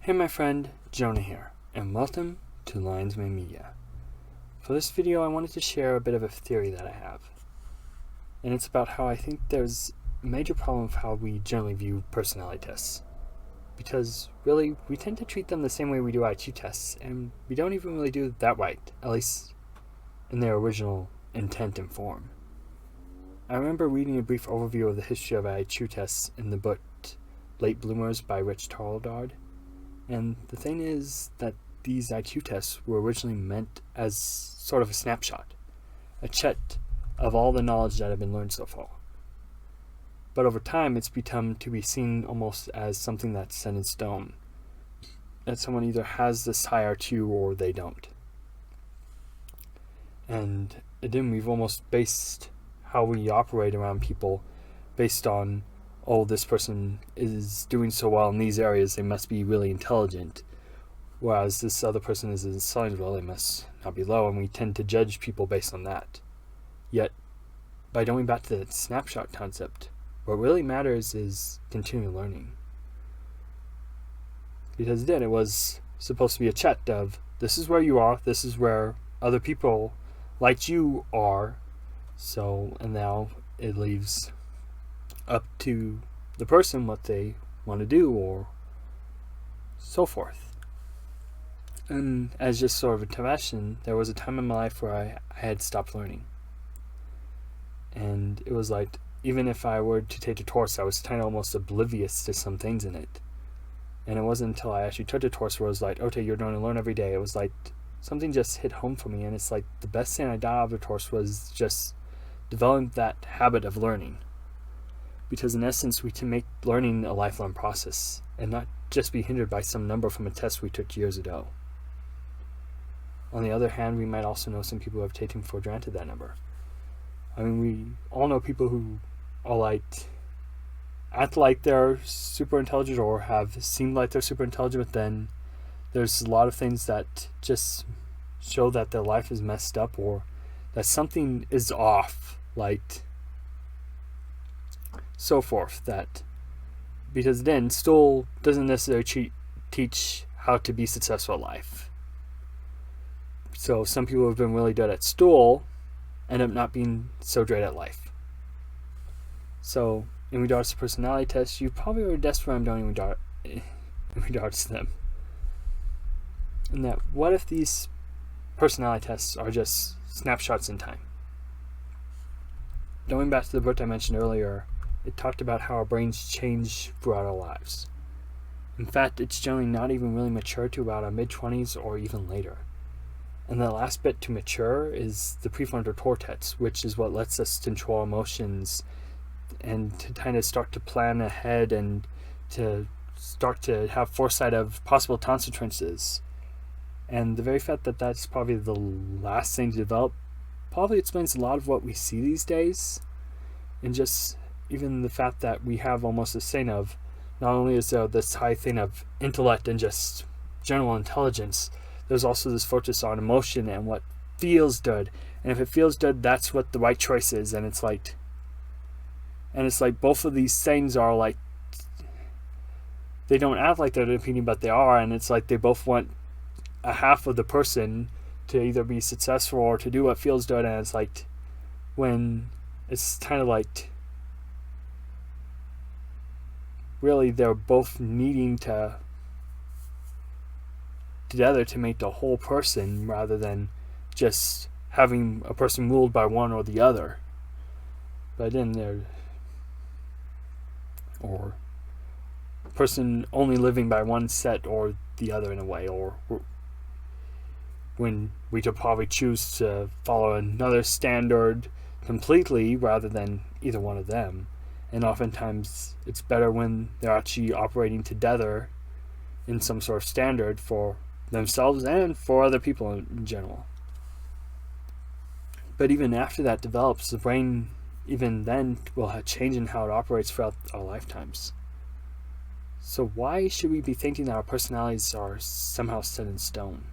Hey my friend, Jonah here, and welcome to Lions Mane Media. For this video I wanted to share a bit of a theory that I have. And it's about how I think there's a major problem with how we generally view personality tests. Because really, we tend to treat them the same way we do IQ tests, and we don't even really do it that right, at least in their original intent and form. I remember reading a brief overview of the history of IQ tests in the book Late Bloomers by Rich Tarldard. And the thing is that these IQ tests were originally meant as sort of a snapshot, a check of all the knowledge that had been learned so far. But over time, it's become to be seen almost as something that's set in stone, that someone either has this high IQ or they don't. And then we've almost based how we operate around people based on, oh, this person is doing so well in these areas, they must be really intelligent. Whereas this other person is intelligent, well, they must not be low, and we tend to judge people based on that. Yet, by going back to the snapshot concept, what really matters is continual learning. Because then it was supposed to be a check of, this is where you are, this is where other people like you are, so, and now it leaves up to the person what they want to do or so forth. And as just sort of a confession, there was a time in my life where I had stopped learning. And it was like, even if I were to take a course, I was kind of almost oblivious to some things in it. And it wasn't until I actually took a course where I was like, okay, you're going to learn every day. It was like something just hit home for me. And it's like the best thing I got out of the course was just developing that habit of learning. Because in essence, we can make learning a lifelong process and not just be hindered by some number from a test we took years ago. On the other hand, we might also know some people who have taken for granted that number. I mean, we all know people who are like, act like they're super intelligent or have seemed like they're super intelligent, but then there's a lot of things that just show that their life is messed up or that something is off, like so forth, that because then still doesn't necessarily teach how to be successful at life. So some people who have been really good at school end up not being so great at life. So in regards to personality tests, you probably already guessed where I'm going in regards to them. And that what if these personality tests are just snapshots in time? Going back to the book I mentioned earlier, it talked about how our brains change throughout our lives. In fact, it's generally not even really mature to about our mid-20s or even later. And the last bit to mature is the prefrontal cortex, which is what lets us control emotions and to kind of start to plan ahead and to start to have foresight of possible consequences. And the very fact that that's probably the last thing to develop probably explains a lot of what we see these days. And just even the fact that we have almost this thing of, not only is there this high thing of intellect and just general intelligence, there's also this focus on emotion and what feels good. And if it feels good, that's what the right choice is. And it's like both of these things are like, they don't act like they're competing, but they are. And it's like they both want a half of the person to either be successful or to do what feels good. And it's like, when it's kind of like, really they're both needing to together to make the whole person rather than just having a person ruled by one or the other. But then or a person only living by one set or the other in a way, or when we could probably choose to follow another standard completely rather than either one of them. And oftentimes it's better when they're actually operating together in some sort of standard for themselves and for other people in general. But even after that develops, the brain even then will change in how it operates throughout our lifetimes. So why should we be thinking that our personalities are somehow set in stone?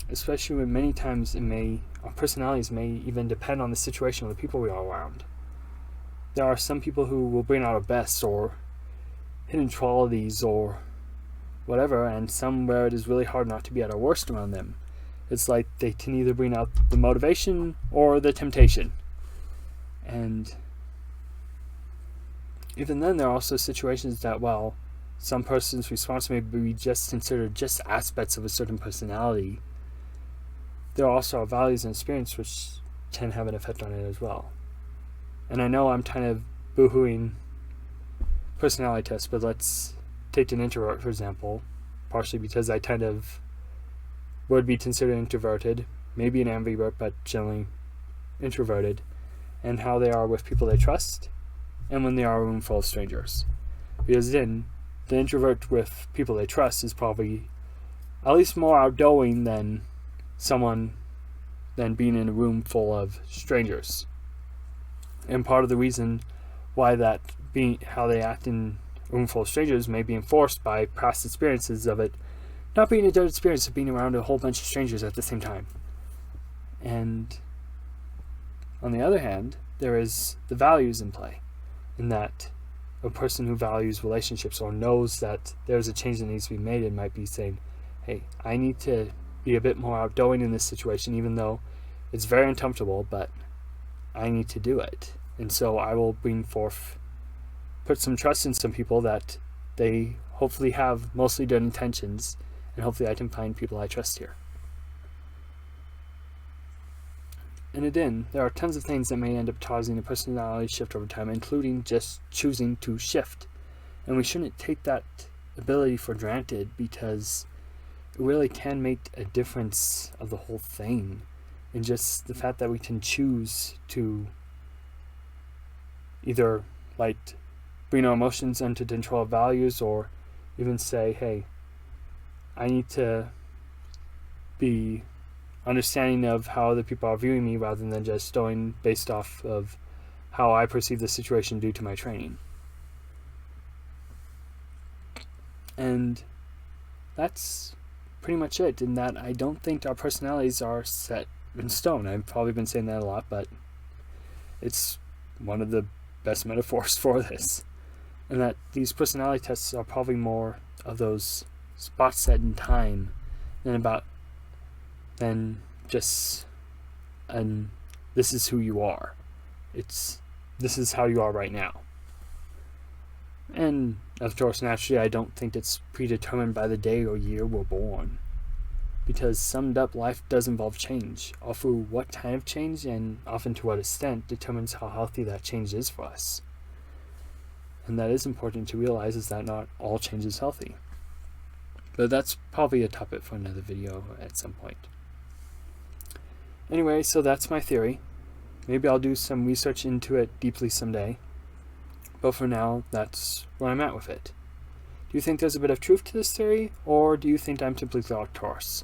Especially when many times our personalities may even depend on the situation of the people we are around. There are some people who will bring out our best or hidden qualities or whatever, and some where it is really hard not to be at our worst around them. It's like they can either bring out the motivation or the temptation. And even then, there are also situations that, while some person's response may be just considered just aspects of a certain personality, there are also our values and experience which can have an effect on it as well. And I know I'm kind of boo-hooing personality tests, but let's take an introvert, for example, partially because I kind of would be considered introverted, maybe an ambivert, but generally introverted, and how they are with people they trust, and when they are a room full of strangers. Because then, the introvert with people they trust is probably at least more outgoing than being in a room full of strangers. And part of the reason why how they act in a room full of strangers may be enforced by past experiences of it not being a good experience of being around a whole bunch of strangers at the same time. And on the other hand, there is the values in play, in that a person who values relationships or knows that there's a change that needs to be made and might be saying, hey, I need to be a bit more outgoing in this situation, even though it's very uncomfortable, but I need to do it. And so I will put some trust in some people that they hopefully have mostly good intentions, and hopefully I can find people I trust here. And again, there are tons of things that may end up causing a personality shift over time, including just choosing to shift. And we shouldn't take that ability for granted, because it really can make a difference of the whole thing. And just the fact that we can choose to either bring our emotions into control of values, or even say, hey, I need to be understanding of how other people are viewing me rather than just going based off of how I perceive the situation due to my training. And that's pretty much it, in that I don't think our personalities are set in stone. I've probably been saying that a lot, but it's one of the best metaphors for this. And that these personality tests are probably more of those spots set in time than just this is who you are. This is how you are right now. And of course, naturally, I don't think it's predetermined by the day or year we're born, because summed up, life does involve change. Although what kind of change and often to what extent determines how healthy that change is for us. And that is important to realize, is that not all change is healthy. But that's probably a topic for another video at some point. Anyway, so that's my theory. Maybe I'll do some research into it deeply someday. But for now, that's where I'm at with it. Do you think there's a bit of truth to this theory, or do you think I'm completely off course?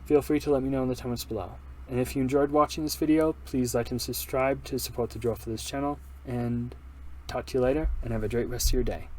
Feel free to let me know in the comments below. And if you enjoyed watching this video, please like and subscribe to support the growth of this channel, and talk to you later, and have a great rest of your day.